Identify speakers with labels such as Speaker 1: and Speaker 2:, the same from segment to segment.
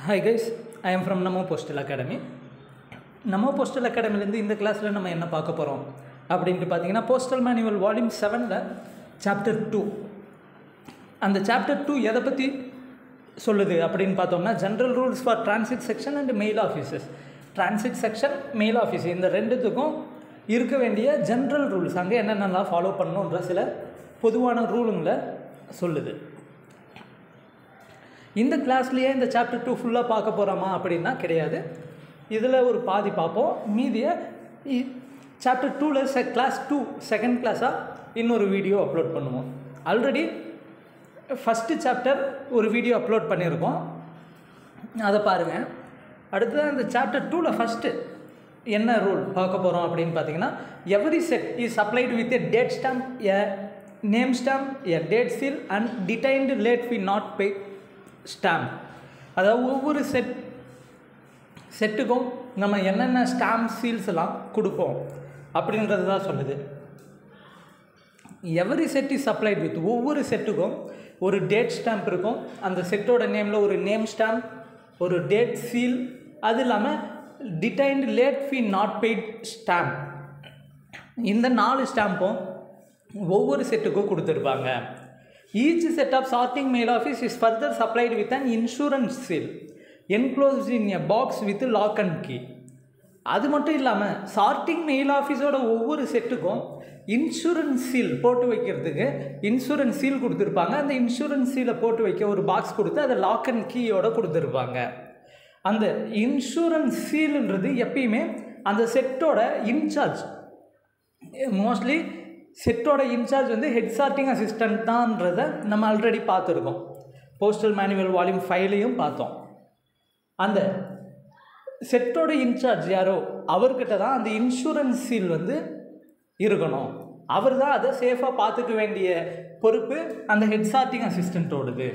Speaker 1: Hi guys, I am from Namo Postal Academy. Namo Postal Academy in the class நம்ம என்ன பார்க்க போறோம் அப்படினு பாத்தீங்கன்னா Postal Manual Volume 7ல Chapter 2. அந்த Chapter 2 எதை பத்தி சொல்லுது அப்படினு பார்த்தோம்னா General Rules for Transit Section and Mail Offices. Transit Section, Mail Office இந்த ரெண்டுத்துக்கும் இருக்க வேண்டிய General Rules அங்க என்னென்னலாம் ஃபாலோ பண்ணனும்ன்ற சில பொதுவான ரூலுங்களை சொல்லுது. இந்த கிளாஸ்லயே இந்த சாப்டர் 2 ஃபுல்லா பார்க்க போறோமா அப்படினா கிடையாது. இதுல ஒரு பாதி பாப்போம். மீதிய சாப்டர் 2ல கிளாஸ் 2 செகண்ட் கிளாஸா இன்னொரு வீடியோ அப்லோட் பண்ணுவோம். ஆல்ரெடி ஃபர்ஸ்ட் சாப்டர் ஒரு வீடியோ அப்லோட் பண்ணியிருக்கோம். அதை பாருங்க. அடுத்து அந்த சாப்டர் 2ல ஃபர்ஸ்ட் என்ன ரூல் பார்க்க போறோம் அப்படினு பாத்தீங்கன்னா every set is supplied with a date stamp, a name stamp, a date seal and detained late fee not paid stamp. அதாவது ஒவ்வொரு செட்டுக்கும் நம்ம என்னென்ன ஸ்டாம்ப் சீல்ஸ் எல்லாம் கொடுப்போம் அப்படின்றது தான் சொல்லுது. Every set is supplied with ஒவ்வொரு செட்டுக்கும் ஒரு டேட் ஸ்டாம்ப் இருக்கும். அந்த செட்டோட நேமில் ஒரு நேம் ஸ்டாம்ப், ஒரு டேட் சீல், அது இல்லாமல் detained late fee not paid stamp. இந்த 4 ஸ்டாம்பும் ஒவ்வொரு செட்டுக்கும் கொடுத்துருப்பாங்க. Each set of sorting mail office is further supplied with an insurance seal enclosed in a box with lock and key. அது மட்டும் இல்லாமல் sorting mail ஆஃபீஸோட ஒவ்வொரு செட்டுக்கும் insurance seal போட்டு வைக்கிறதுக்கு insurance seal கொடுத்துருப்பாங்க. அந்த இன்சூரன்ஸ் சீலை போட்டு வைக்க ஒரு பாக்ஸ் கொடுத்து அதை லாக் அண்ட் கீயோட கொடுத்துருப்பாங்க. அந்த இன்சூரன்ஸ் சீலுன்றது எப்பயுமே அந்த செட்டோட இன்சார்ஜ், மோஸ்ட்லி செட்டோட இன்சார்ஜ் வந்து ஹெட் சார்ட்டிங் அசிஸ்டன்ட் தான்றதை நம்ம ஆல்ரெடி பார்த்துருக்கோம். போஸ்டல் மேனுவல் வால்யூம் 5லையும் பார்த்தோம். அந்த செட்டோட இன்சார்ஜ் யாரோ அவர்கிட்ட தான் அந்த இன்சூரன்ஸ் சீல் வந்து இருக்கணும். அவர் தான் அதை சேஃபாக பார்த்துக்க வேண்டிய பொறுப்பு அந்த ஹெட் சார்ட்டிங் அசிஸ்டண்ட்டோடது.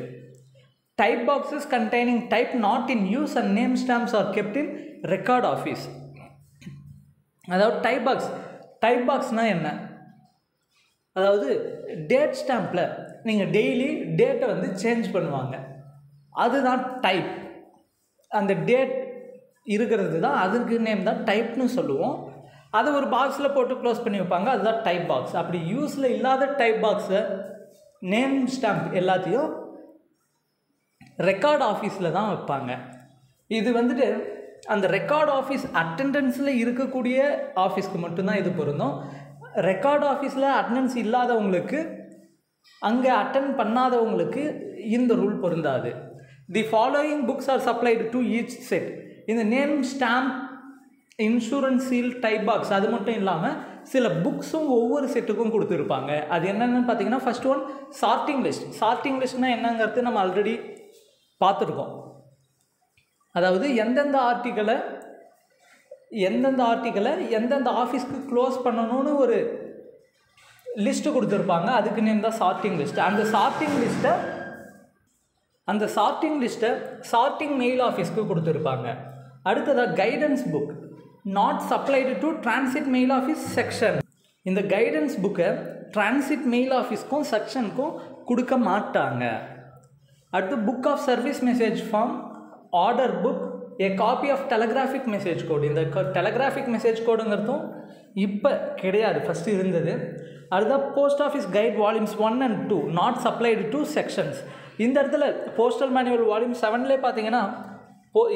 Speaker 1: Type boxes containing type not in use and name stamps are kept in record office. அதாவது டைப் பாக்ஸ்னால் என்ன? அதாவது டேட் ஸ்டாம்பில் நீங்கள் டெய்லி டேட்டை வந்து சேஞ்ச் பண்ணுவாங்க, அதுதான் டைப். அந்த டேட் இருக்கிறது தான் அதுக்கு நேம் தான் டைப்னு சொல்லுவோம். அதை ஒரு பாக்ஸில் போட்டு க்ளோஸ் பண்ணி வைப்பாங்க, அதுதான் டைப் பாக்ஸ். அப்படி யூஸில் இல்லாத டைப் பாக்ஸை, நேம் ஸ்டாம்ப் எல்லாத்தையும் ரெக்கார்ட் ஆஃபீஸில் தான் வைப்பாங்க. இது வந்துட்டு அந்த ரெக்கார்ட் ஆஃபீஸ் அட்டெண்டன்ஸில் இருக்கக்கூடிய ஆஃபீஸ்க்கு மட்டும்தான் இது பொருந்தும். ரெக்கார்ட் ஆஃபீஸில் அட்டெண்டன்ஸ் இல்லாதவங்களுக்கு, அங்கே அட்டெண்ட் பண்ணாதவங்களுக்கு இந்த ரூல் பொருந்தாது. The following books are supplied to each set. இந்த name stamp, insurance seal, type box அது மட்டும் இல்லாமல் சில புக்ஸும் ஒவ்வொரு செட்டுக்கும் கொடுத்துருப்பாங்க. அது என்னென்னு பார்த்தீங்கன்னா first one sorting list. Sorting லிஸ்ட்னால் என்னங்கிறது நம்ம ஆல்ரெடி பார்த்துருக்கோம். அதாவது எந்தெந்த ஆர்டிக்கலை எந்தெந்த ஆஃபீஸ்க்கு க்ளோஸ் பண்ணணும்னு ஒரு லிஸ்ட்டு கொடுத்துருப்பாங்க. அதுக்கு நேம் தான் சார்ட்டிங் லிஸ்ட். அந்த சார்ட்டிங் லிஸ்ட்டை சார்ட்டிங் மெயில் ஆஃபீஸ்க்கு கொடுத்துருப்பாங்க. அடுத்ததாக guidance book not supplied to transit mail office section. இந்த கைடன்ஸ் புக்கை டிரான்சிட் மெயில் ஆஃபீஸ்க்கும் செக்ஷனுக்கும் கொடுக்க மாட்டாங்க. அடுத்து book of service message form, order book, a copy of telegraphic message code. இந்த டெலகிராஃபிக் மெசேஜ் கோடுங்கிறதும் இப்போ கிடையாது, ஃபஸ்ட்டு இருந்தது. அதுதான் post office guide volumes 1 and 2 not supplied to sections. இந்த இடத்துல போஸ்டல் மேனுவல் வால்யூம் 7லே பார்த்தீங்கன்னா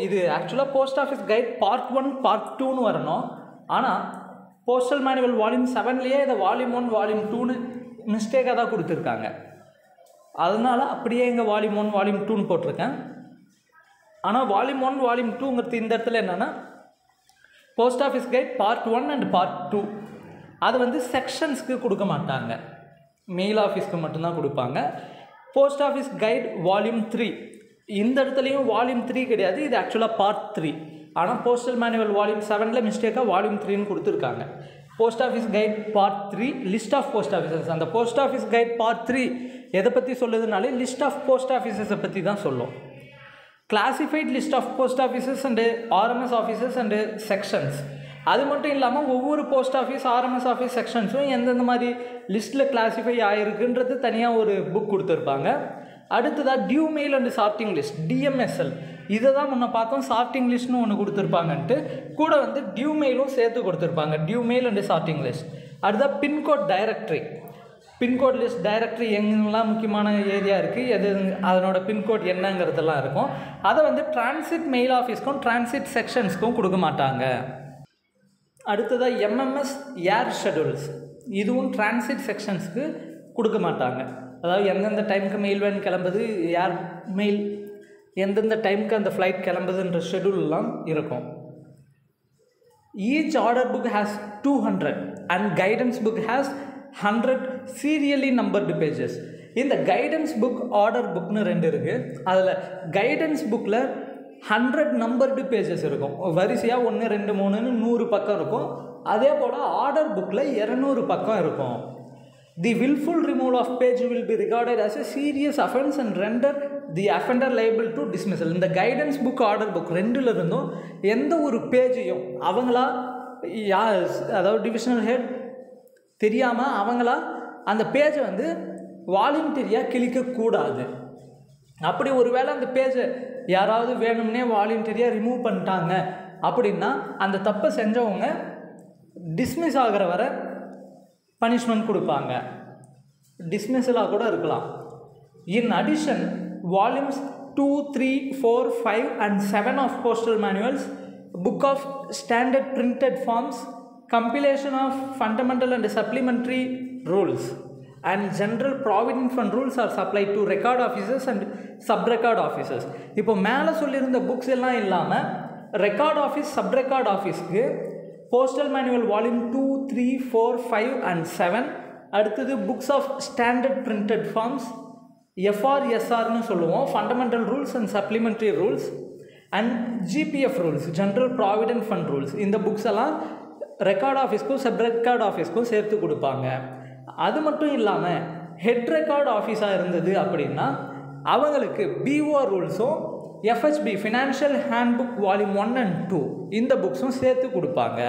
Speaker 1: இது ஆக்சுவலாக post office guide part 1 part 2ன்னு வரணும். ஆனால் போஸ்டல் மேனுவல் வால்யூம் 7லேயே இதை வால்யூம் 1 வால்யூம் 2ன்னு மிஸ்டேக்காக தான் கொடுத்துருக்காங்க. அதனால் அப்படியே இங்கே வால்யூம் 1 வால்யூம் 2ன்னு போட்டிருக்கேன். ஆனால் வால்யூம் 1 வால்யூம் 2ங்கிறது இந்த இடத்துல என்னென்னா post office guide part 1 and part 2 அது வந்து செக்ஷன்ஸ்க்கு கொடுக்க மாட்டாங்க, மெயில் ஆஃபீஸ்க்கு மட்டும்தான் கொடுப்பாங்க. போஸ்ட் ஆஃபீஸ் கைட் வால்யூம் 3 இந்த இடத்துலையும் வால்யூம் 3 கிடையாது, இது ஆக்சுவலாக பார்ட் 3. ஆனால் போஸ்டல் மேனுவல் வால்யூம் 7ல் மிஸ்டேக்காக வால்யூம் 3ன்னு கொடுத்துருக்காங்க. Post office guide part 3 list of post offices. அந்த போஸ்ட் ஆஃபீஸ் கைட் பார்ட் 3 எதை பற்றி சொல்லுதுனாலே லிஸ்ட் ஆஃப் போஸ்ட் ஆஃபீஸஸை பற்றி தான் சொல்லும். Classified list of post offices and RMS offices and sections. அது மட்டும் இல்லாமல் ஒவ்வொரு போஸ்ட் ஆஃபீஸ், ஆர்எம்எஸ் ஆஃபீஸ் செக்ஷன்ஸும் எந்தெந்த மாதிரி லிஸ்ட்டில் கிளாஸிஃபை ஆகிருக்குன்றது தனியாக ஒரு புக் கொடுத்துருப்பாங்க. அடுத்ததாக due mail and sorting list, DMSL. இதை தான் முன்ன பார்த்தோம். சார்ட்டிங் லிஸ்ட்னு ஒன்று கொடுத்துருப்பாங்கன்ட்டு கூட வந்து டியூ மெயிலும் சேர்த்து கொடுத்துருப்பாங்க, due mail and sorting list. அடுத்தது pincode directory. Pincode list directory எங்கெல்லாம் முக்கியமான ஏரியா இருக்குது, எது அதனோட பின்கோட் என்னங்கிறதெல்லாம் இருக்கும். அதை வந்து டிரான்சிட் மெயில் ஆஃபீஸ்க்கும் டிரான்சிட் செக்ஷன்ஸ்க்கும் கொடுக்க மாட்டாங்க. அடுத்ததாக எம்எம்எஸ் ஏர் ஷெடியூல்ஸ், இதுவும் டிரான்சிட் செக்ஷன்ஸ்க்கு கொடுக்க மாட்டாங்க. அதாவது எந்தெந்த டைமுக்கு மெயில் வேன் கிளம்புது, ஏர் மெயில் எந்தெந்த டைமுக்கு அந்த ஃப்ளைட் கிளம்புதுன்ற ஷெடியூல்லாம் இருக்கும். Each order book has 200 and guidance book has 100 serially numbered pages. இந்த கைடன்ஸ் புக் ஆர்டர் புக்னு 2 இருக்குது. அதில் கைடன்ஸ் புக்கில் 100 நம்பர்டு பேஜஸ் இருக்கும். வரிசையாக 1 2 3ன்னு 100 பக்கம் இருக்கும். அதே போல் ஆர்டர் புக்கில் 200 பக்கம் இருக்கும். The willful removal of page will be regarded as a serious offense and render the offender liable to dismissal. இந்த கைடன்ஸ் புக் ஆர்டர் புக் 2ல் இருந்தும் எந்த ஒரு பேஜையும் அவங்களா அதாவது டிவிஷனல் ஹெட் தெரியாமல் அவங்களா அந்த பேஜை வந்து வாலண்டியரியாக கிழிக்கக்கூடாது. அப்படி ஒரு வேளை அந்த பேஜை யாராவது வேணும்னே வாலண்டியரியாக ரிமூவ் பண்ணிட்டாங்க அப்படின்னா அந்த தப்பை செஞ்சவங்க டிஸ்மிஸ் ஆகிற வரை பனிஷ்மெண்ட் கொடுப்பாங்க, டிஸ்மிஸலாக கூட இருக்கலாம். In addition volumes 2, 3, 4, 5 and 7 of postal manuals, book of standard printed forms, compilation of fundamental and supplementary rules and general provident fund rules are supplied to record officers and sub-record officers. இப்போ மேலே சொல்லியிருந்த books எல்லாம் இல்லாமல் record office, sub record ஆஃபீஸ்க்கு postal manual volume 2, 3, 4, 5 and 7. அடுத்தது books of standard printed forms, எஃப்ஆர்எஸ்ஆர்னு சொல்லுவோம், fundamental rules and supplementary rules and GPF rules, general provident fund rules. இந்த புக்ஸ் எல்லாம் ரெக்கார்ட் ஆஃபீஸ்க்கும் சப் ரெக்கார்ட் ஆஃபீஸ்க்கும் சேர்த்து கொடுப்பாங்க. அது மட்டும் இல்லாமல் ஹெட் ரெக்கார்ட் ஆஃபீஸாக இருந்தது அப்படின்னா அவங்களுக்கு பிஓ ரூல்ஸும் FHB financial handbook volume 1 and 2 இந்த புக்ஸும் சேர்த்து கொடுப்பாங்க.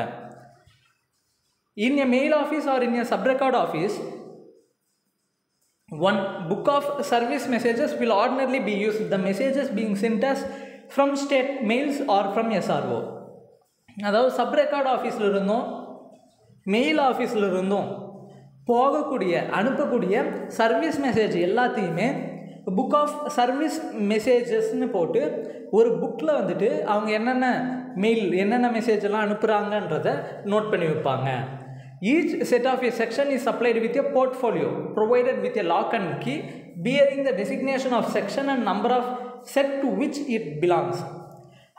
Speaker 1: In a mail office or in a sub record office, one book of service messages will ordinarily be used, the messages being sent as from state mails or from SRO. அதாவது sub record ஆஃபீஸில் இருந்தும் mail ஆஃபீஸில் இருந்தும் போகக்கூடிய அனுப்பக்கூடிய service message எல்லாத்தையுமே book of service மெசேஜஸ்ன்னு போட்டு ஒரு புக்கில் வந்துட்டு அவங்க என்னென்ன மெயில் என்னென்ன மெசேஜ் எல்லாம் அனுப்புகிறாங்கன்றதை நோட் பண்ணி வைப்பாங்க. Each set of a section is supplied with a portfolio provided with a lock and key bearing the designation of section and number of set to which it belongs.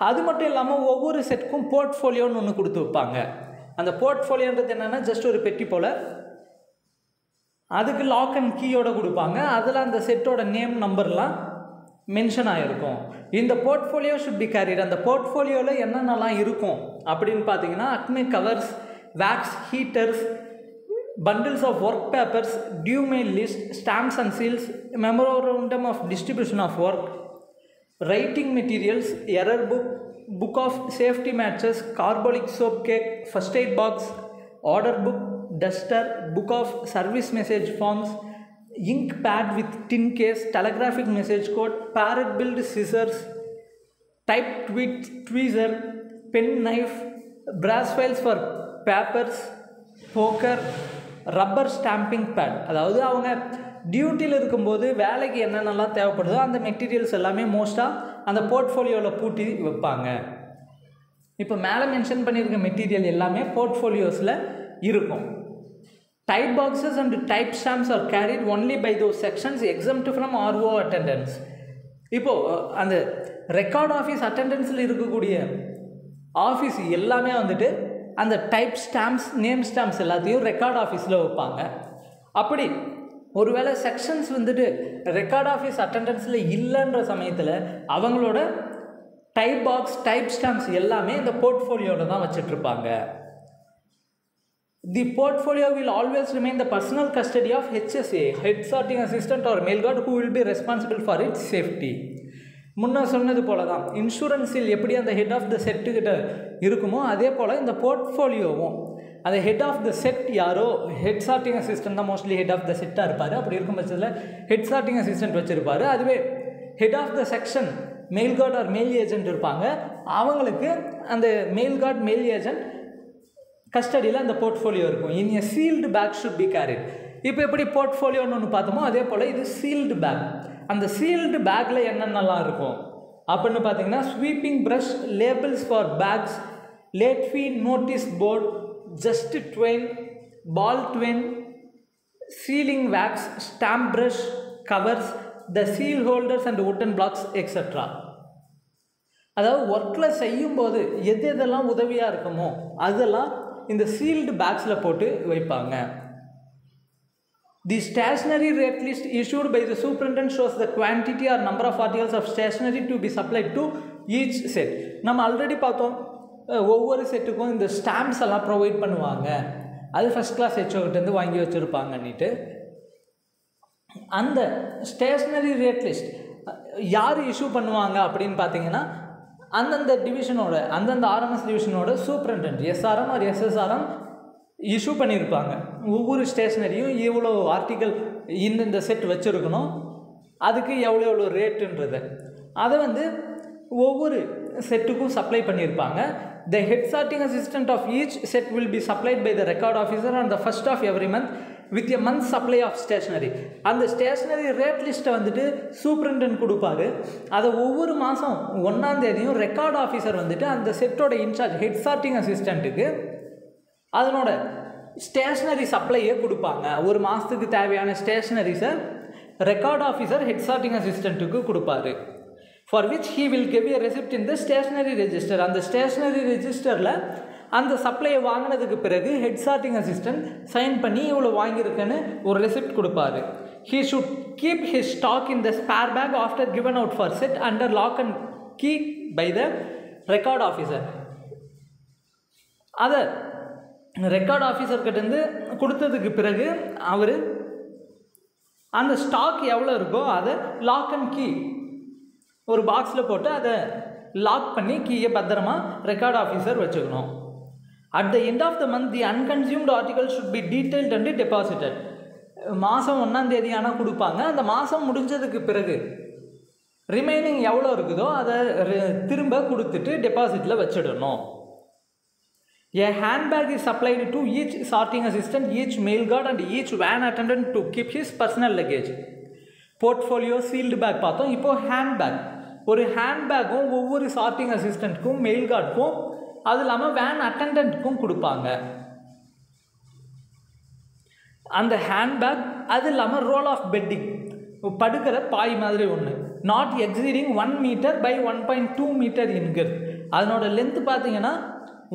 Speaker 1: அது மட்டும் இல்லாமல் ஒவ்வொரு செட்டுக்கும் போர்ட்ஃபோலியோன்னு ஒன்று கொடுத்து வைப்பாங்க. அந்த போர்ட்ஃபோலியோன்றது என்னென்னா ஜஸ்ட் ஒரு பெட்டி போல், அதுக்கு லாக் அண்ட் கீயோடு கொடுப்பாங்க. அதில் அந்த செட்டோட நேம் நம்பர்லாம் மென்ஷன் ஆகிருக்கும். இந்த போர்ட்ஃபோலியோ ஷுட் பி கேரிட். அந்த போர்ட்ஃபோலியோவில் என்னென்னலாம் இருக்கும் அப்படின்னு பார்த்தீங்கன்னா அக்மே covers, wax heaters, bundles of work papers, due mail list, stamps and seals, memorandum of distribution of work, writing materials, error book, book of safety matches, carbolic soap cake, first aid box, order book, duster, book of service message forms, ink pad with tin case, telegraphic message code, parrot build scissors, type tweezer, pen knife, brass files for papers, poker, rubber stamping pad. அதாவது அவங்க டியூட்டியில் இருக்கும்போது வேலைக்கு என்னென்னலாம் தேவைப்படுதோ அந்த materials எல்லாமே மோஸ்ட்டாக அந்த போர்ட்ஃபோலியோவில் பூட்டி வைப்பாங்க. இப்போ மேலே மென்ஷன் பண்ணியிருக்க மெட்டீரியல் எல்லாமே போர்ட்ஃபோலியோஸில் இருக்கும். Type boxes and type stamps are carried only by those sections exempt from RO attendance. இப்போது அந்த ரெக்கார்ட் ஆஃபீஸ் அட்டெண்டன்ஸில் இருக்கக்கூடிய ஆஃபீஸ் எல்லாமே வந்துட்டு அந்த டைப் ஸ்டாம்ப்ஸ், நேம் ஸ்டாம்ப்ஸ் எல்லாத்தையும் ரெக்கார்ட் ஆஃபீஸில் வைப்பாங்க. அப்படி ஒருவேளை செக்ஷன்ஸ் வந்துட்டு ரெக்கார்ட் ஆஃபீஸ் அட்டெண்டன்ஸில் இல்லைன்ற சமயத்தில் அவங்களோட டைப் பாக்ஸ், டைப் ஸ்டாம்ப்ஸ் எல்லாமே இந்த போர்ட்ஃபோலியோவில் தான் வச்சிட்ருப்பாங்க. The portfolio will always remain the personal custody of HSA, head sorting assistant or mail guard, who will be responsible for its safety. முன்ன சொன்னது போல தான் இன்சூரன்ஸில் எப்படி அந்த ஹெட் ஆஃப் த செட்டுக்கிட்ட இருக்குமோ அதே போல் இந்த போர்ட்ஃபோலியோவும் அந்த ஹெட் ஆஃப் த செட் யாரோ, ஹெட் சார்ட்டிங் அசிஸ்டன்ட் தான் மோஸ்ட்லி ஹெட் ஆஃப் த செட்டாக இருப்பார். அப்படி இருக்கும் பட்சத்தில் ஹெட் சார்ட்டிங் அசிஸ்டன்ட் வச்சுருப்பார். அதுவே head of the section mail guard or mail agent இருப்பாங்க. அவங்களுக்கு அந்த மெயில் கார்டு மெயில் ஏஜென்ட் கஸ்டடியில் அந்த போர்ட்ஃபோலியோ இருக்கும். In a sealed bag should be carried. இப்போ எப்படி போர்ட்ஃபோலியோன்னு ஒன்று பார்த்தோமோ அதே போல் இது சீல்டு பேக். அந்த சீல்டு பேக்கில் என்னென்னலாம் இருக்கும் அப்படின்னு பார்த்தீங்கன்னா, sweeping brush, labels for bags, late fee notice board, jute twine, ball twine, sealing wax, stamp brush, covers, the seal holders and wooden blocks etcetera. அதாவது ஒர்க்கில் செய்யும்போது எது எதெல்லாம் உதவியாக இருக்குமோ அதெல்லாம் இந்த சீல்டு பேக்ஸில் போட்டு வைப்பாங்க. The stationery rate list issued by the superintendent shows the quantity or number of articles of stationery to be supplied to each set. நம்ம ஆல்ரெடி பார்த்தோம், ஒவ்வொரு செட்டுக்கும் இந்த ஸ்டாம்ப்ஸ் எல்லாம் ப்ரொவைட் பண்ணுவாங்க. அது ஃபஸ்ட் கிளாஸ் ஹெச்ஓகிட்டேருந்து வாங்கி வச்சுருப்பாங்கன்னுட்டு. அந்த ஸ்டேஷ்னரி ரேட் லிஸ்ட் யார் இஷ்யூ பண்ணுவாங்க அப்படின்னு பார்த்தீங்கன்னா, அந்தந்த டிவிஷனோட, அந்தந்த ஆர்எம்எஸ் டிவிஷனோட superintendent SRM or SSRM issue பண்ணியிருப்பாங்க. ஒவ்வொரு ஸ்டேஷ்னரியும் இவ்வளோ ஆர்டிக்கல் இந்தந்த செட் வச்சுருக்கணும், அதுக்கு எவ்வளோ ரேட்டுன்றது அதை ஒவ்வொரு செட்டுக்கும் சப்ளை பண்ணியிருப்பாங்க. The head sorting assistant of each set will be supplied by the record officer on the first of every month with a month supply of stationery. அந்த ஸ்டேஷ்னரி ரேட் லிஸ்ட்டை superintendent கொடுப்பாரு. அதை ஒவ்வொரு மாதம் 1ஆம் தேதியும் ரெக்கார்ட் ஆஃபீஸர் அந்த செட்டோட இன்சார்ஜ் ஹெட் சார்ட்டிங் அசிஸ்டண்ட்டுக்கு அதனோட ஸ்டேஷ்னரி சப்ளையே கொடுப்பாங்க. ஒரு மாதத்துக்கு தேவையான ஸ்டேஷ்னரிஸை ரெக்கார்ட் ஆஃபீஸர் ஹெட் சார்ட்டிங் அசிஸ்டண்ட்டுக்கு கொடுப்பாரு. For which he will give a receipt in the stationery register. அந்த ஸ்டேஷ்னரி ரெஜிஸ்டரில் அந்த சப்ளையை வாங்கினதுக்கு பிறகு ஹெட் சார்ட்டிங் அசிஸ்டன்ட் சைன் பண்ணி இவ்வளோ வாங்கியிருக்கேன்னு ஒரு ரெசிப்ட் கொடுப்பாரு. He should keep his stock in the spare bag after given out for set under lock and key by the record officer. அதை ரெக்கார்ட் ஆஃபீஸர்கிட்டேருந்து கொடுத்ததுக்கு பிறகு அவர் அந்த ஸ்டாக் எவ்வளோ இருக்கோ அதை லாக் அண்ட் கீ ஒரு பாக்ஸில் போட்டு அதை லாக் பண்ணி கீயை பத்திரமா ரெக்கார்ட் ஆஃபீஸர் வச்சுக்கணும். At the end of the month the unconsumed article should be detailed and deposited. மாதம் 1ஆம் தேதி ஆனால் கொடுப்பாங்க. அந்த மாதம் முடிஞ்சதுக்கு பிறகு ரிமைனிங் எவ்வளோ இருக்குதோ அதை திரும்ப கொடுத்துட்டு டெபாசிட்டில் வச்சிடணும். A handbag is supplied to each sorting assistant, each mail guard and each van attendant to keep his personal luggage. Portfolio sealed back பார்த்தோம். இப்போது ஹேண்ட்பேக், ஒரு ஹேண்ட்பேக்கும் ஒவ்வொரு சார்ட்டிங் அசிஸ்டண்ட்டுக்கும் மெயில் கார்டுக்கும் அது இல்லாமல் வேன் அட்டெண்டன்ட்டுக்கும் கொடுப்பாங்க. அந்த ஹேண்ட்பேக் அது இல்லாமல் ரோல் ஆஃப் பெட்டிங், படுக்கிற பாய் மாதிரி ஒன்று, not exceeding 1 metre by 1.2 metre இன்கர். அதனோட லென்த்து பார்த்தீங்கன்னா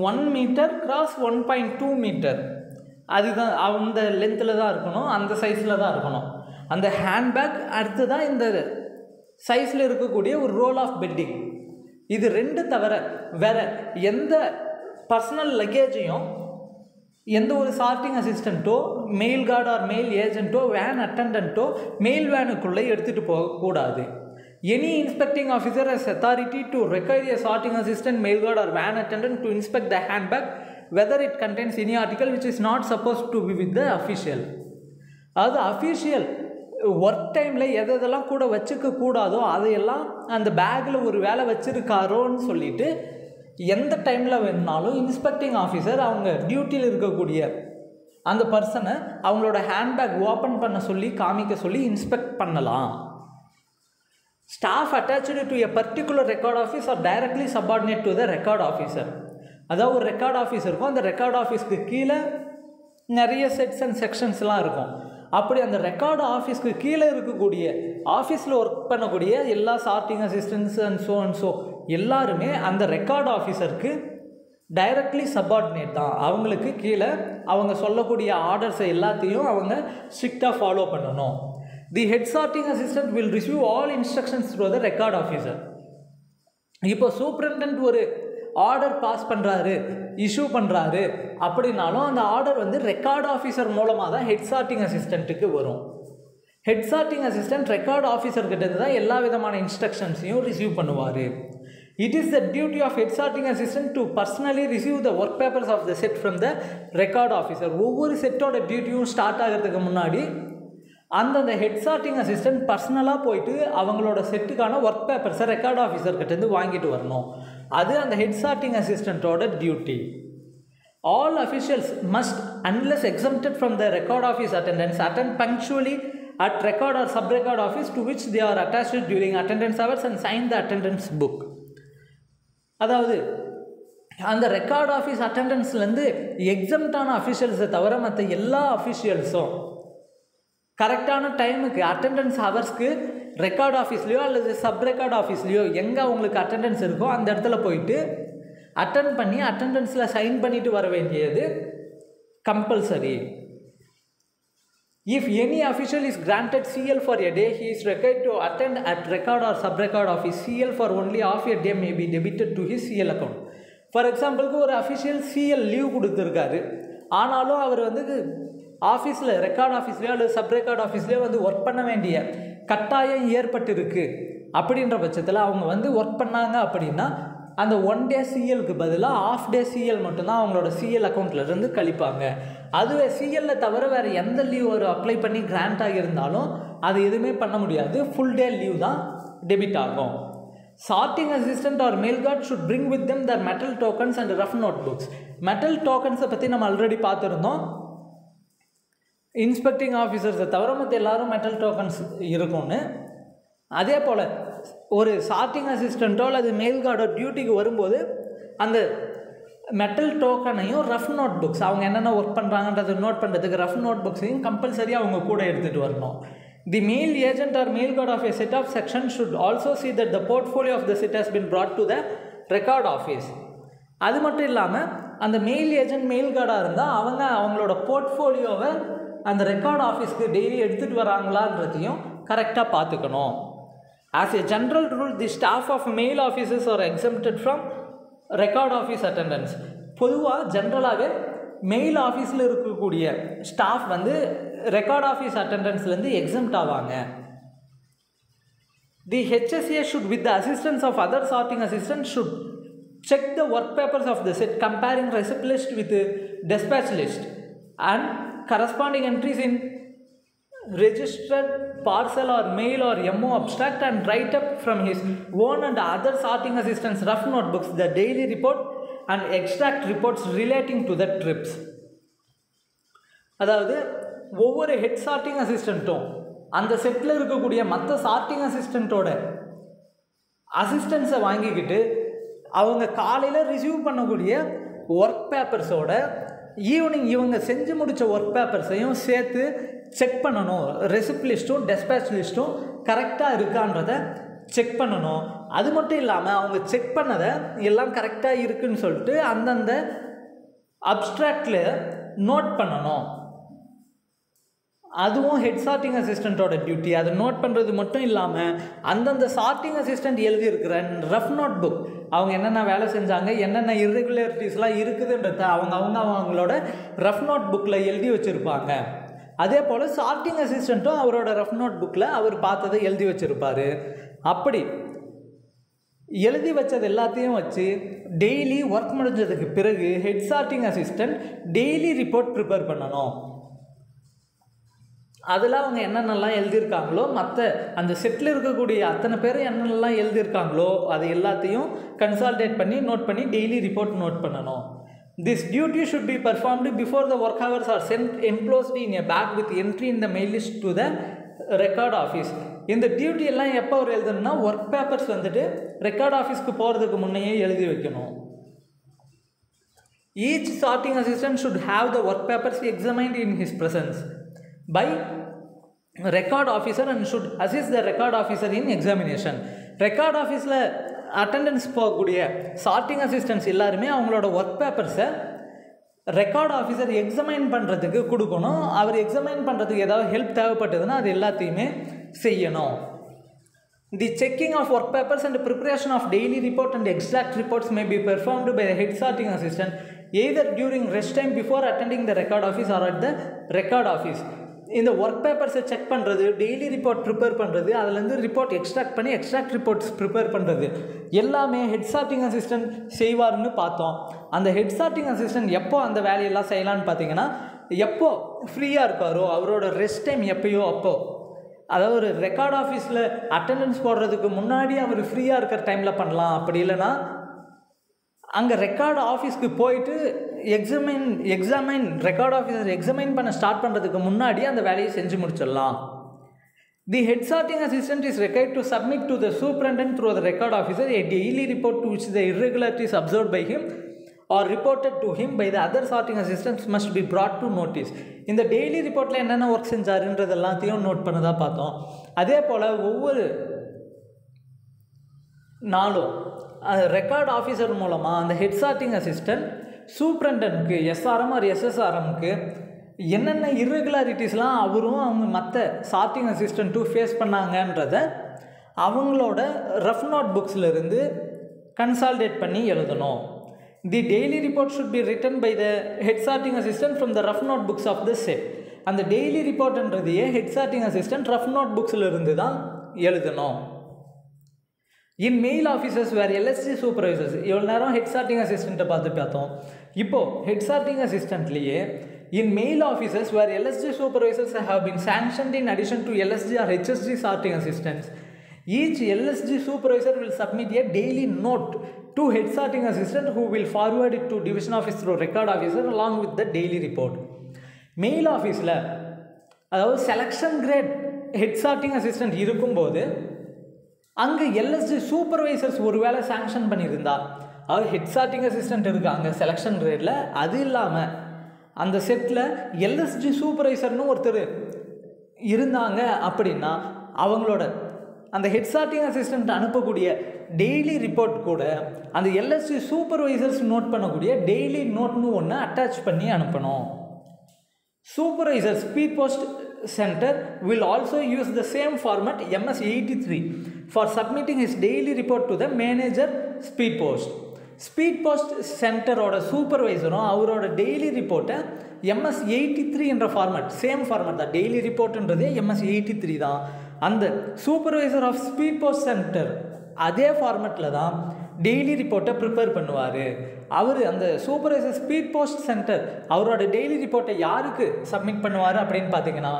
Speaker 1: 1 மீட்டர் × 1.2 மீட்டர். அதுதான் அந்த லென்த்தில் தான் இருக்கணும், அந்த சைஸில் தான் இருக்கணும் அந்த ஹேண்ட்பேக். அடுத்து தான் இந்த சைஸில் இருக்கக்கூடிய ஒரு ரோல் ஆஃப் பெட்டிங். இது 2 தவிர வேறு எந்த பர்சனல் லக்கேஜையும் எந்த ஒரு சார்ட்டிங் அசிஸ்டண்ட்டோ மெயில் கார்டு ஆர் மெயில் ஏஜென்ட்டோ வேன் அட்டெண்டண்ட்டோ மெயில் வேனுக்குள்ளே எடுத்துகிட்டு போகக்கூடாது. Any inspecting officer has authority to require a sorting assistant, mail guard or van attendant to inspect the handbag whether it contains any article which is not supposed to be with the official. அதாவது official work டைமில் எதெல்லாம் கூட வச்சுக்க கூடாதோ அதையெல்லாம் அந்த பேக்கில் ஒரு வேலை வச்சுருக்காரோன்னு சொல்லிவிட்டு எந்த டைமில் வேணுனாலும் இன்ஸ்பெக்டிங் ஆஃபீஸர் அவங்க டியூட்டியில் இருக்கக்கூடிய அந்த பர்சனை அவங்களோட ஹேண்ட்பேக் ஓப்பன் பண்ண சொல்லி காமிக்க சொல்லி இன்ஸ்பெக்ட் பண்ணலாம். Staff attached to a particular record office are directly subordinate to the record officer. அதாவது ஒரு ரெக்கார்ட் ஆஃபீஸ் இருக்கும், அந்த ரெக்கார்ட் ஆஃபீஸ்க்கு கீழே நிறைய செட்ஸ் அண்ட் செக்ஷன்ஸ்லாம் இருக்கும். அப்படி அந்த ரெக்கார்டு ஆஃபீஸ்க்கு கீழே இருக்கக்கூடிய ஆஃபீஸில் ஒர்க் பண்ணக்கூடிய எல்லா சார்ட்டிங் அசிஸ்டன்ஸ் அண்ட் ஸோ எல்லாருமே அந்த ரெக்கார்டு ஆஃபீஸருக்கு டைரக்ட்லி சப்பார்டினேட் தான். அவங்களுக்கு கீழே அவங்க சொல்லக்கூடிய ஆர்டர்ஸை எல்லாத்தையும் அவங்க ஸ்ட்ரிக்டாக ஃபாலோ பண்ணணும். The head sorting assistant will receive all instructions through the record officer. இப்போ சூப்பரிண்டென்ட் ஒரு ஆர்டர் பாஸ் பண்ணுறாரு, இஷ்யூ பண்ணுறாரு அப்படின்னாலும் அந்த ஆர்டர் ரெக்கார்ட் ஆஃபீஸர் மூலமாக தான் ஹெட் சார்ட்டிங் அசிஸ்டண்ட்டுக்கு வரும். ஹெட் சார்ட்டிங் அசிஸ்டண்ட் ரெக்கார்ட் ஆஃபீஸர்கிட்ட தான் எல்லா விதமான இன்ஸ்ட்ரக்ஷன்ஸையும் ரிசீவ் பண்ணுவார். It is the duty of head sorting assistant to personally receive the work papers of the set from the record officer. ஒவ்வொரு செட்டோட டியூட்டியும் start ஆகிறதுக்கு முன்னாடி அந்தந்த ஹெட் சார்ட்டிங் அசிஸ்டன்ட் பர்சனலாக போயிட்டு அவங்களோட செட்டுக்கான ஒர்க் பேப்பர்ஸை ரெக்கார்ட் ஆஃபீஸர்கிட்டேருந்து வாங்கிட்டு வரணும். அது அந்த ஹெட் சார்ட்டிங் அசிஸ்டண்ட்டோட duty. All officials must, unless exempted from the record office attendance, attend punctually at record or sub-record office to which they are attached during attendance hours and sign the attendance book. அதாவது அந்த record office அட்டெண்டன்ஸ்லேருந்து எக்ஸம்டான அஃபிஷியல்ஸை தவிர மற்ற எல்லா அஃபிஷியல்ஸும் கரெக்டான டைமுக்கு attendance ஹவர்ஸ்க்கு record ஆஃபீஸ்லேயோ அல்லது sub record ஆஃபீஸ்லேயோ எங்கே அவங்களுக்கு அட்டெண்டன்ஸ் இருக்கோ அந்த இடத்துல போயிட்டு அட்டெண்ட் பண்ணி அட்டெண்டன்ஸில் சைன் பண்ணிவிட்டு வர வேண்டியது compulsory. If any official is granted CL for a day, he is required to attend at record or sub-record office. CL for only half a day may be debited to his CL account. For example, ஒரு official CL leave கொடுத்துருக்காரு, ஆனாலும் அவர் வந்து ஆஃபீஸில் record ஆஃபீஸ்லேயோ அல்லது sub record ஆஃபீஸ்லேயோ வந்து work பண்ண வேண்டிய கட்டாயம் ஏற்பட்டிருக்கு. அப்படின்ற பட்சத்தில் அவங்க வந்து ஒர்க் பண்ணாங்க அப்படின்னா அந்த 1 day சிஎலுக்கு பதிலாக half day சிஎல் மட்டும்தான் அவங்களோட சிஎல் அக்கௌண்ட்லேருந்து கழிப்பாங்க. அதுவே சிஎல்லில் தவிர வேறு எந்த லீவ் ஒரு அப்ளை பண்ணி கிராண்ட் ஆகியிருந்தாலும் அது எதுவுமே பண்ண முடியாது, ஃபுல் டே லீவ் தான் டெபிட் ஆகும். Sorting assistant or mail guard should bring with them their metal tokens and rough note books. Metal டோக்கன்ஸை பற்றி நம்ம ஆல்ரெடி பார்த்துருந்தோம். இன்ஸ்பெக்டிங் ஆஃபீஸர்ஸை தவிர மற்ற எல்லோரும் மெட்டல் டோக்கன்ஸ் இருக்கும்னு. அதே போல் ஒரு சார்ட்டிங் அசிஸ்டண்ட்டோ அல்லது மெயில் கார்டோ டியூட்டிக்கு வரும்போது அந்த மெட்டல் டோக்கனையும் ரஃப் நோட் புக்ஸ் அவங்க என்னென்ன ஒர்க் பண்ணுறாங்கன்றதை நோட் பண்ணுறதுக்கு ரஃப் நோட் புக்ஸையும் கம்பல்சரியாக அவங்க கூட எடுத்துகிட்டு வரணும். The mail agent or mail guard of a set of section should also see that the portfolio of the set has been brought to the record office. அது மட்டும் இல்லாமல் அந்த மெயில் ஏஜென்ட் மெயில் கார்டாக இருந்தால் அவங்க அவங்களோட போர்ட்ஃபோலியோவை அந்த ரெக்கார்ட் ஆஃபீஸ்க்கு daily எடுத்துகிட்டு வராங்களான்றதையும் கரெக்டாக பார்த்துக்கணும். As a general rule, the staff of mail offices are exempted from record office attendance. பொதுவாக ஜென்ரலாகவே மெயில் ஆஃபீஸில் இருக்கக்கூடிய ஸ்டாஃப் வந்து ரெக்கார்ட் ஆஃபீஸ் அட்டெண்டன்ஸ்லேருந்து எக்ஸம்ட் ஆவாங்க. The HSA should, with the assistance of other sorting assistants, should check the work papers of the set, comparing receipt list with dispatch list and corresponding entries in registered parcel or mail or MO abstract, and write up from his own and other sorting assistants rough notebooks the daily report and extract reports relating to the trips. அதாவது ஒவ்வொரு head sorting அசிஸ்டண்ட்டும் அந்த settle இருக்கக்கூடிய மற்ற sorting அசிஸ்டண்ட்டோட அசிஸ்டன்ஸை வாங்கிக்கிட்டு அவங்க காலையில் receive பண்ணக்கூடிய work பேப்பர்ஸோட evening இவங்க செஞ்சு முடித்த ஒர்க் பேப்பர்ஸையும் சேர்த்து செக் பண்ணணும். ரெசிப்ட் லிஸ்ட்டும் டெஸ்பேச் லிஸ்ட்டும் கரெக்டாக இருக்கான்றதை செக் பண்ணணும். அது மட்டும் இல்லாமல் அவங்க செக் பண்ணதை எல்லாம் கரெக்டாக இருக்குதுன்னு சொல்லிட்டு அந்தந்த அப்ஸ்ட்ராக்டில் நோட் பண்ணணும். அதுவும் ஹெட் சார்ட்டிங் அசிஸ்டண்ட்டோட டியூட்டி. அதை நோட் பண்ணுறது மட்டும் இல்லாமல் அந்தந்த சார்ட்டிங் அசிஸ்டண்ட் எழுதியிருக்கிற ரஃப் நோட் புக் அவங்க என்னென்ன வேலை செஞ்சாங்க, என்னென்ன இர்ரெகுலரிட்டிஸ்லாம் இருக்குதுன்றத அவங்களோட ரஃப் நோட் புக்கில் எழுதி வச்சுருப்பாங்க. அதே போல் சார்ட்டிங் அசிஸ்டண்ட்டும் அவரோட ரஃப் நோட் புக்கில் அவர் பார்த்ததை எழுதி வச்சுருப்பார். அப்படி எழுதி வச்சது எல்லாத்தையும் வச்சு டெய்லி ஒர்க் முடிஞ்சதுக்கு பிறகு head sorting assistant daily report prepare பண்ணணும். அதில் அவங்க என்னென்னலாம் எழுதியிருக்காங்களோ, மற்ற அந்த செட்டில் இருக்கக்கூடிய அத்தனை பேர் என்னென்னலாம் எழுதியிருக்காங்களோ அது எல்லாத்தையும் கன்சால்டேட் பண்ணி நோட் பண்ணி டெய்லி ரிப்போர்ட் நோட் பண்ணணும். This duty should be performed before the work hours are sent enclosed in a bag with entry in the mail list to the record office. இந்த டியூட்டி எல்லாம் எப்போ அவர் எழுதணும்னா work papers வந்துட்டு record ஆஃபீஸ்க்கு போகிறதுக்கு முன்னையே எழுதி வைக்கணும். Each sorting assistant should have the work papers examined in his presence by record officer and should assist the record officer in examination. Record ஆஃபீஸில் அட்டெண்டன்ஸ் போகக்கூடிய சார்ட்டிங் அசிஸ்டன்ட்ஸ் எல்லாருமே அவங்களோட ஒர்க் பேப்பர்ஸை ரெக்கார்ட் ஆஃபீஸர் எக்ஸாமைன் பண்ணுறதுக்கு கொடுக்கணும். அவர் examine பண்ணுறதுக்கு ஏதாவது help தேவைப்பட்டதுன்னா அது எல்லாத்தையுமே செய்யணும். The checking of work papers and preparation of daily report and exact reports may be performed by head sorting assistant either during rest time before attending the record office or at the record office. இந்த work பேப்பர்ஸை check பண்ணுறது, daily report prepare பண்ணுறது, அதுலேருந்து report extract பண்ணி extract reports prepare பண்ணுறது எல்லாமே head sorting assistant செய்வார்னு பார்த்தோம். அந்த ஹெட் சார்ட்டிங் அசிஸ்டன்ட் எப்போ அந்த வேலையெல்லாம் செய்யலான்னு பார்த்தீங்கன்னா, எப்போ ஃப்ரீயாக இருக்காரோ, அவரோட ரெஸ்ட் டைம் எப்போயோ அப்போ, அதாவது ஒரு ரெக்கார்ட் ஆஃபீஸில் அட்டெண்டன்ஸ் போடுறதுக்கு முன்னாடி அவர் ஃப்ரீயாக இருக்கிற டைமில் பண்ணலாம். அப்படி இல்லைன்னா அங்கே ரெக்கார்டு ஆஃபீஸ்க்கு போயிட்டு எக்ஸாமைன் ரெக்கார்ட் ஆஃபீஸர் எக்ஸாமைன் பண்ண ஸ்டார்ட் பண்ணுறதுக்கு முன்னாடி அந்த வேலையை செஞ்சு முடிச்சிடலாம். The head sorting assistant is required to submit to the superintendent through the record officer a daily report to which the irregularities observed by him or reported to him by the other sorting assistants must be brought to notice. இந்த daily ரிப்போர்ட்டில் என்னென்ன work செஞ்சாருன்றது எல்லாத்தையும் note பண்ணதாக பார்த்தோம். அதே போல் ஒவ்வொரு நாளும் record officer மூலமாக அந்த ஹெட் சார்ட்டிங் அசிஸ்டன்ட் சூப்ரண்டன்ட்க்கு எஸ்ஆர்எம் ஆர் எஸ்எஸ்ஆர்எம்க்கு என்னென்ன இர்ரெகுலாரிட்டிஸ்லாம் அவரும் அவங்க மற்ற சார்ட்டிங் அசிஸ்டண்ட்டும் ஃபேஸ் பண்ணாங்கன்றத அவங்களோட ரஃப் நோட் புக்ஸ்லேருந்து கன்சால்டேட் பண்ணி எழுதணும். The daily report should be written by the head sorting assistant from the rough note books of the set. அந்த டெய்லி ரிப்போர்ட்ன்றதையே head sorting assistant rough note புக்ஸில் இருந்து தான் எழுதணும். In mail offices where LSG supervisors, இவ்வளோ நேரம் head sorting அசிஸ்டண்ட்டை பார்த்தோம். இப்போது ஹெட் சார்ட்டிங் அசிஸ்டண்ட்லேயே in mail offices where LSG supervisors have been sanctioned in addition to LSG or HSG sorting assistants. Each LSG supervisor will submit a daily note to head sorting assistant who will forward it to division office through record officer along with the daily report. Mail ஆஃபீஸில் அதாவது selection grade head sorting assistant இருக்கும்போது அங்கே LSG supervisors ஒரு வேளை sanction பண்ணியிருந்தா, அதாவது head sorting assistant இருக்காங்க selection கிரேடில், அது இல்லாமல் அந்த செட்டில் எல்எஸ்ஜி சூப்பர்வைசர்னு ஒருத்தர் இருந்தாங்க அப்படின்னா அவங்களோட அந்த ஹெட் சார்ட்டிங் அசிஸ்டண்ட் அனுப்பக்கூடிய டெய்லி ரிப்போர்ட் கூட அந்த எல்எஸ்சி சூப்பர்வைசர்ஸ் நோட் பண்ணக்கூடிய டெய்லி நோட்னு ஒன்று அட்டாச் பண்ணி அனுப்பணும். Supervisor speed post centre will also use the same format MS-83 for submitting his daily report to the manager speed post. Speed post சென்டரோட சூப்பர்வைசரும் அவரோட டெய்லி ரிப்போர்ட்டை MS-83 என்ற ஃபார்மேட், சேம் ஃபார்மேட் தான், டெய்லி ரிப்போர்ட்டுன்றதே MS-83 தான். அந்த supervisor of speed post centre அதே ஃபார்மேட்டில் தான் டெய்லி ரிப்போர்ட்டை ப்ரிப்பேர் பண்ணுவார். அவர் அந்த சூப்பர்வைசர் ஸ்பீட் போஸ்ட் சென்டர் அவரோட டெய்லி ரிப்போர்ட்டை யாருக்கு சப்மிட் பண்ணுவார் அப்படின்னு பார்த்தீங்கன்னா,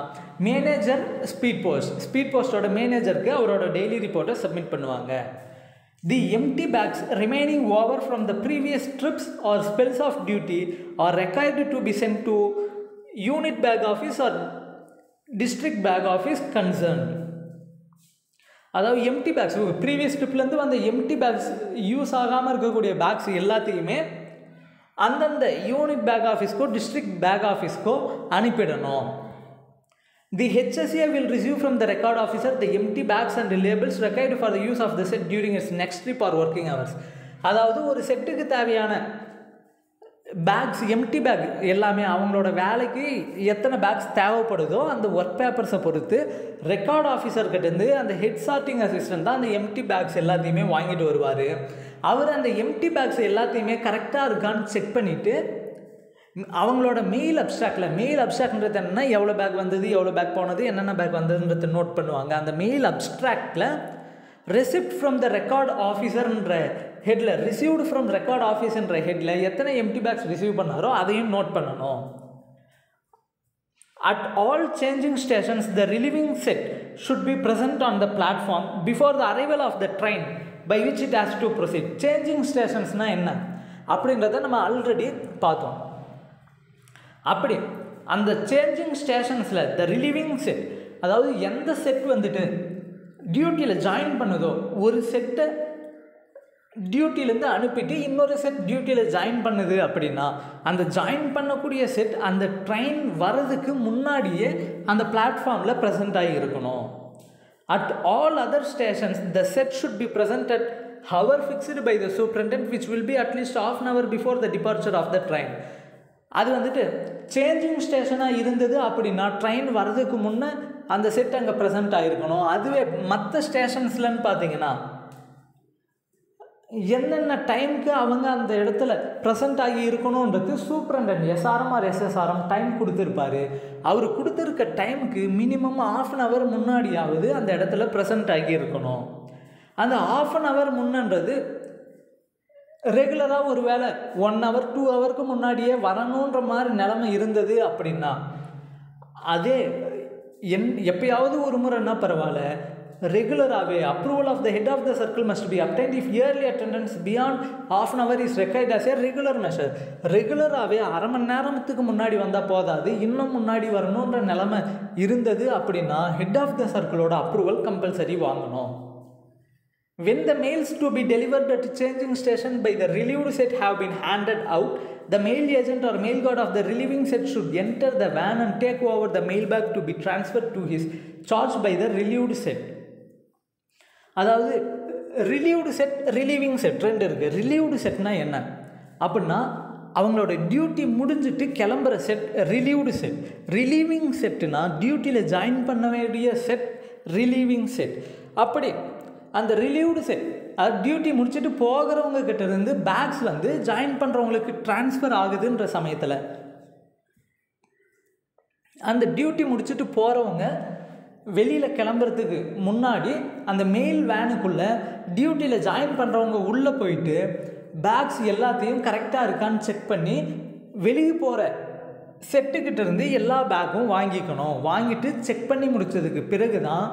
Speaker 1: மேனேஜர் ஸ்பீட் போஸ்ட்டோட மேனேஜருக்கு அவரோட டெய்லி ரிப்போர்ட்டை சப்மிட் பண்ணுவாங்க. The empty bags remaining over from the previous trips or spells of duty are required to be sent to unit bag office or district bag office concern. அதாவது empty bags previous ட்ரிப்லேருந்து வந்த empty bags use ஆகாமல் இருக்கக்கூடிய bags எல்லாத்தையுமே அந்தந்த unit bag ஆஃபீஸ்க்கோ district bag ஆஃபீஸ்க்கோ அனுப்பிடணும். The HSA will receive from the record officer the empty bags and labels required for the use of the set during its next trip or working hours. அதாவது ஒரு செட்டுக்கு தேவையான packs, empty back எல்லாமே அவங்களோட வேலைக்கு எத்தனை பேக்ஸ் தேவைப்படுதோ அந்த ஒர்க் பேப்பர்ஸை பொறுத்து ரெக்கார்ட் ஆஃபீஸர்கிட்டேருந்து அந்த ஹெட் சார்ட்டிங் அசிஸ்டன்ட் தான் அந்த எம்டி பேக்ஸ் எல்லாத்தையுமே வாங்கிட்டு வருவார். அவர் அந்த எம்டி பேக்ஸ் எல்லாத்தையுமே கரெக்டாக இருக்கான்னு செக் பண்ணிவிட்டு அவங்களோட மெயில் அப்ஸ்ட்ராக்ட்ன்றது என்னென்னா எவ்வளோ பேக் வந்தது, எவ்வளோ பேக் போனது, என்னென்ன பேக் வந்ததுன்றதை நோட் பண்ணுவாங்க. அந்த மெயில் அப்ஸ்ட்ராக்டில் ரெசிப்ட் ஃப்ரம் த ரெக்கார்ட் ஆஃபீஸர்ன்ற ஹெட்டில், ரிசீவ்டு ஃப்ரம் ரெக்கார்ட் ஆஃபீஸ்ன்ற ஹெட்டில் எத்தனை எம்டி பேக்ஸ் ரிசீவ் பண்ணாரோ அதையும் நோட் பண்ணணும். At all changing stations, the relieving set should be present on the platform before the arrival of the train by which it has to proceed. Changing stationsனால் என்ன அப்படின்றத நம்ம already பார்த்தோம். அப்படி அந்த changing ஸ்டேஷன்ஸில் த relieving set, அதாவது எந்த set வந்துட்டு டியூட்டியில் join பண்ணுதோ, ஒரு செட்டை டியூட்டிலேருந்து அனுப்பிட்டு இன்னொரு செட் டியூட்டியில் ஜாயின் பண்ணுது அப்படின்னா அந்த ஜாயின் பண்ணக்கூடிய செட் அந்த ட்ரெயின் வர்றதுக்கு முன்னாடியே அந்த பிளாட்ஃபார்மில் ப்ரெசென்ட் ஆகி இருக்கணும். At all other stations the set should be present at hour fixed by the superintendent which will be at least ½ hour before the departure of the train. அது வந்துட்டு சேஞ்சிங் ஸ்டேஷனாக இருந்தது அப்படின்னா ட்ரெயின் வர்றதுக்கு முன்னே அந்த செட் அங்கே ப்ரெசென்ட் ஆகிருக்கணும். அதுவே மற்ற ஸ்டேஷன்ஸ்லன்னு பார்த்தீங்கன்னா என்னென்ன டைமுக்கு அவங்க அந்த இடத்துல ப்ரெசண்ட் ஆகி இருக்கணுன்றது சூப்பரண்டன்ட் எஸ்ஆர்எம் ஆர் எஸ்எஸ்ஆர்எம் டைம் கொடுத்துருப்பாரு. அவர் கொடுத்துருக்க டைமுக்கு மினிமம் 1/2 hour முன்னாடியாவது அந்த இடத்துல ப்ரெசண்ட் ஆகி இருக்கணும். அந்த 1/2 hour முன்னன்றது ரெகுலராக ஒரு வேளை 1 hour 2 hourக்கு முன்னாடியே வரணுன்ற மாதிரி நிலைமை இருந்தது அப்படின்னா, அதே எப்பயாவது ஒரு முறைன்னா பரவாயில்ல, ரெகுலராகவே approval of the head of the circle must be obtained if early attendance beyond 1/2 hour is required as a regular measure. ரெகுலராகவே அரை மணி நேரத்துக்கு முன்னாடி வந்தால் போதாது, இன்னும் முன்னாடி வரணுன்ற நிலைமை இருந்தது அப்படின்னா ஹெட் ஆஃப் த சர்க்கிளோட அப்ரூவல் கம்பல்சரி வாங்கணும். When the mails to be delivered at changing station by the relieved set have been handed out, the mail agent or mail guard of the relieving set should enter the van and take over the mail bag to be transferred to his charge by the relieved set. அதாவது relieved set relieving set ரெண்டு இருக்குது. Relieved செட்னா என்ன அப்படின்னா, அவங்களோட duty முடிஞ்சிட்டு கிளம்புற set relieved set. Relieving செட்டுனா டியூட்டியில் ஜாயின் பண்ண வேண்டிய செட் ரிலீவிங் செட். அப்படி அந்த ரிலீவ்டு செட் அது டியூட்டி முடிச்சுட்டு போகிறவங்க கிட்ட இருந்து பேக்ஸ் வந்து ஜாயின் பண்ணுறவங்களுக்கு ட்ரான்ஸ்ஃபர் ஆகுதுன்ற சமயத்தில் அந்த டியூட்டி முடிச்சுட்டு போகிறவங்க வெளியில் கிளம்புறதுக்கு முன்னாடி அந்த மெயில் வேனுக்குள்ளே டியூட்டியில் ஜாயின் பண்ணுறவங்க உள்ளே போயிட்டு பேக்ஸ் எல்லாத்தையும் கரெக்டாக இருக்கான்னு செக் பண்ணி வெளியே போகிற செட்டுக்கிட்ட இருந்து எல்லா பேக்கும் வாங்கிக்கணும். வாங்கிட்டு செக் பண்ணி முடித்ததுக்கு பிறகு தான்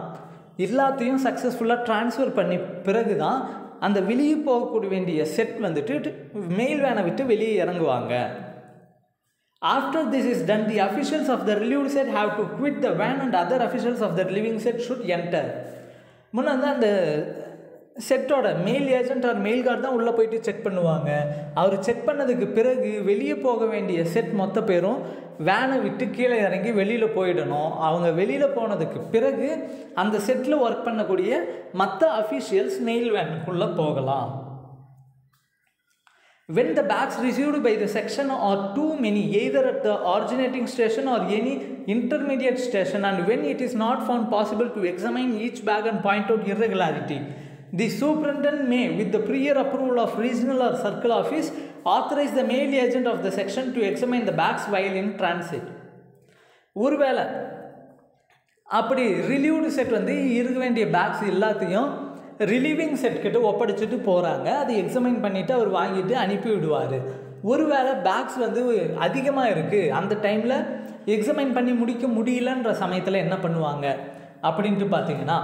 Speaker 1: எல்லாத்தையும் சக்ஸஸ்ஃபுல்லாக ட்ரான்ஸ்ஃபர் பண்ணி பிறகு தான் அந்த வெளியே போகக்கூடிய வேண்டிய செட் வந்துட்டு மெயில் வேனை விட்டு வெளியே இறங்குவாங்க. After this is done, the officials of the relieved set have to quit the van and other officials of the relieving set should enter. முன்ன வந்து அந்த செட்டோட mail agent or mail card தான் உள்ளே போயிட்டு செக் பண்ணுவாங்க. அவர் செக் பண்ணதுக்கு பிறகு வெளியே போக வேண்டிய செட் மொத்த பேரும் வேனை விட்டு கீழே இறங்கி வெளியில் போயிடணும். அவங்க வெளியில் போனதுக்கு பிறகு அந்த செட்டில் ஒர்க் பண்ணக்கூடிய மற்ற அஃபிஷியல்ஸ் மெயில் வேனுக்குள்ளே போகலாம். When the bags received by the section are too many, either at the originating station or any intermediate station, and when it is not found possible to examine each bag and point out irregularity, the superintendent may, with the prior approval of regional or circle office, authorize the mail agent of the section to examine the bags while in transit. ஒருவேளை அப்படி relieved set வந்து இருக்க வேண்டிய packs எல்லாத்தையும் relieving set கிட்ட ஒப்படைச்சிட்டு போகிறாங்க. அதை எக்ஸாமைன் பண்ணிவிட்டு அவர் வாங்கிட்டு அனுப்பி விடுவார். ஒருவேளை பேக்ஸ் வந்து அதிகமாக இருக்குது, அந்த டைமில் எக்ஸாமைன் பண்ணி முடிக்க முடியலன்ற சமயத்தில் என்ன பண்ணுவாங்க அப்படின்ட்டு பார்த்தீங்கன்னா,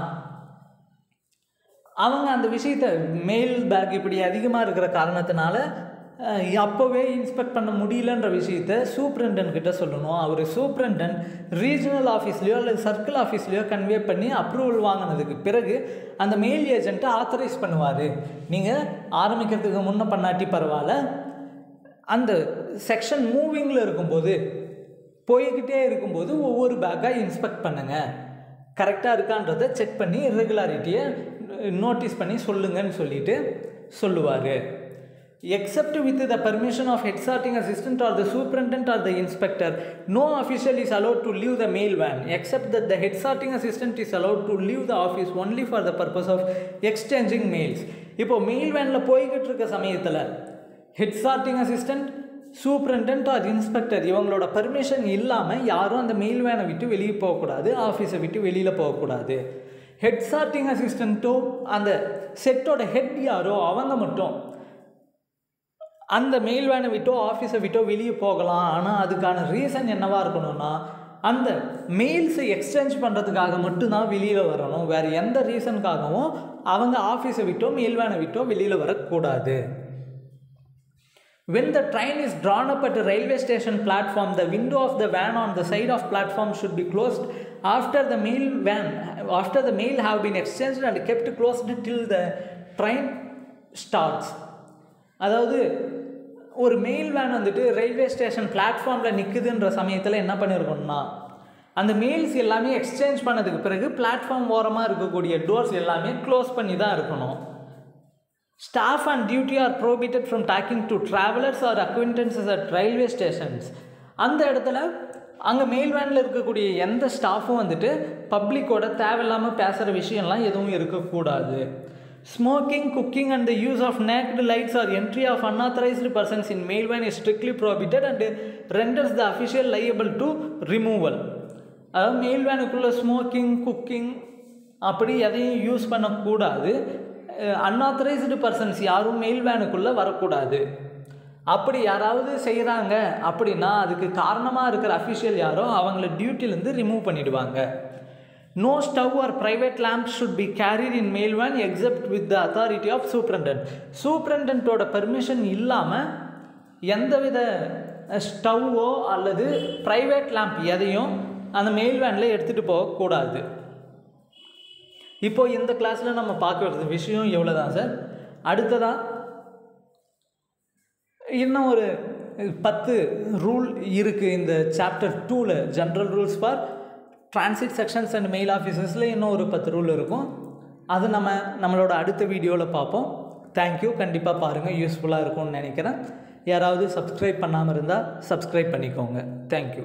Speaker 1: அவங்க அந்த விஷயத்தை மெயில் பேக் இப்படி அதிகமாக இருக்கிற காரணத்தினால அப்போவே இன்ஸ்பெக்ட் பண்ண முடியலன்ற விஷயத்தை சூப்பரண்டன்ட் கிட்ட சொல்லணும். அவர் சூப்பரண்டன்ட் ரீஜனல் ஆஃபீஸ்லையோ அல்லது சர்க்கிள் ஆஃபீஸ்லையோ கன்வே பண்ணி அப்ரூவல் வாங்கினதுக்கு பிறகு அந்த மெயில் ஏஜென்ட்டை ஆத்தரைஸ் பண்ணுவார். நீங்கள் ஆரம்பிக்கிறதுக்கு முன்னே பண்ணாட்டி பரவாயில்ல, அந்த செக்ஷன் மூவிங்கில் இருக்கும்போது போய்கிட்டே இருக்கும்போது ஒவ்வொரு பேக்காக இன்ஸ்பெக்ட் பண்ணுங்கள், கரெக்டாக இருக்கான்றதை செக் பண்ணி இர்ரெகுலாரிட்டியை நோட்டீஸ் பண்ணி சொல்லுங்கன்னு சொல்லிட்டு சொல்லுவார். Except with the permission of head sorting assistant or the superintendent or the inspector, no official is allowed to leave the mail van, except that the head sorting assistant is allowed to leave the office only for the purpose of exchanging mails. இப்போ mail வேனில் போய்கிட்டு இருக்க சமயத்தில் head sorting assistant, superintendent or inspector இவங்களோட permission இல்லாமல் யாரும் அந்த mail வேனை விட்டு வெளியே போகக்கூடாது, ஆஃபீஸை விட்டு வெளியில் போகக்கூடாது. ஹெட் சார்ட்டிங் அசிஸ்டண்ட்டோ அந்த செட்டோட ஹெட் யாரோ அவங்க மட்டும் அந்த மெயில் வேனை விட்டோ ஆஃபீஸை விட்டோ வெளியே போகலாம். ஆனால் அதுக்கான ரீசன் என்னவாக இருக்கணும்னா, அந்த மெயில்ஸை எக்ஸ்சேஞ்ச் பண்ணுறதுக்காக மட்டும்தான் வெளியில் வரணும். வேறு எந்த ரீசனுக்காகவும் அவங்க ஆஃபீஸை விட்டோ மெயில் வேனை விட்டோ வெளியில் வரக்கூடாது. When the train is drawn up at a railway station platform, the window of the van on the side of platform should be closed after the mail have been exchanged and kept closed till the train starts. அதாவது ஒரு mail van வந்துட்டு railway station பிளாட்ஃபார்மில் நிற்குதுன்ற சமயத்தில் என்ன பண்ணியிருக்கணும்னா, அந்த mails எல்லாமே exchange பண்ணதுக்கு பிறகு பிளாட்ஃபார்ம் ஓரமாக இருக்கக்கூடிய டோர்ஸ் எல்லாமே க்ளோஸ் பண்ணி தான் இருக்கணும். Staff on duty are prohibited from talking to travelers or acquaintances at railway stations. அந்த இடத்துல அங்கே மெயில் வேனில் இருக்கக்கூடிய எந்த ஸ்டாஃபும் வந்துட்டு பப்ளிக்கோட தேவையில்லாமல் பேசுகிற விஷயம்லாம் எதுவும் இருக்கக்கூடாது. Smoking, cooking and the use of naked lights or entry of unauthorized persons in male van is strictly prohibited and renders the official liable to removal. அதாவது மெயில் வேனுக்குள்ளே ஸ்மோக்கிங், குக்கிங் அப்படி எதையும் யூஸ் பண்ணக்கூடாது. அன்ஆத்தரைஸ்டு பர்சன்ஸ் யாரும் mail வேனுக்குள்ளே வரக்கூடாது. அப்படி யாராவது செய்கிறாங்க அப்படின்னா அதுக்கு காரணமாக இருக்கிற அஃபிஷியல் யாரோ அவங்கள டியூட்டிலேருந்து ரிமூவ் பண்ணிவிடுவாங்க. No stove or private lamp should be carried in mail van except with the authority of superintendent. சூப்பரண்டன்ட்டோட பெர்மிஷன் இல்லாமல் எந்தவித ஸ்டவ்வோ அல்லது ப்ரைவேட் லேம்ப் எதையும் அந்த மெயில் வேனில் எடுத்துகிட்டு போகக்கூடாது. இப்போது இந்த கிளாஸில் நம்ம பார்க்குறது விஷயம் எவ்வளோ தான் சார். அடுத்ததாக இன்னும் ஒரு 10 ரூல் இருக்குது இந்த சாப்டர் 2ல். General rules for transit sections and mail ஆஃபீஸஸில் இன்னும் ஒரு 10 ரூல் இருக்கும். அது நம்மளோட அடுத்த வீடியோவில் பார்ப்போம். தேங்க்யூ. கண்டிப்பாக பாருங்கள், யூஸ்ஃபுல்லாக இருக்கும்னு நினைக்கிறேன். யாராவது சப்ஸ்கிரைப் பண்ணாமல் இருந்தால் சப்ஸ்கிரைப் பண்ணிக்கோங்க. தேங்க்யூ.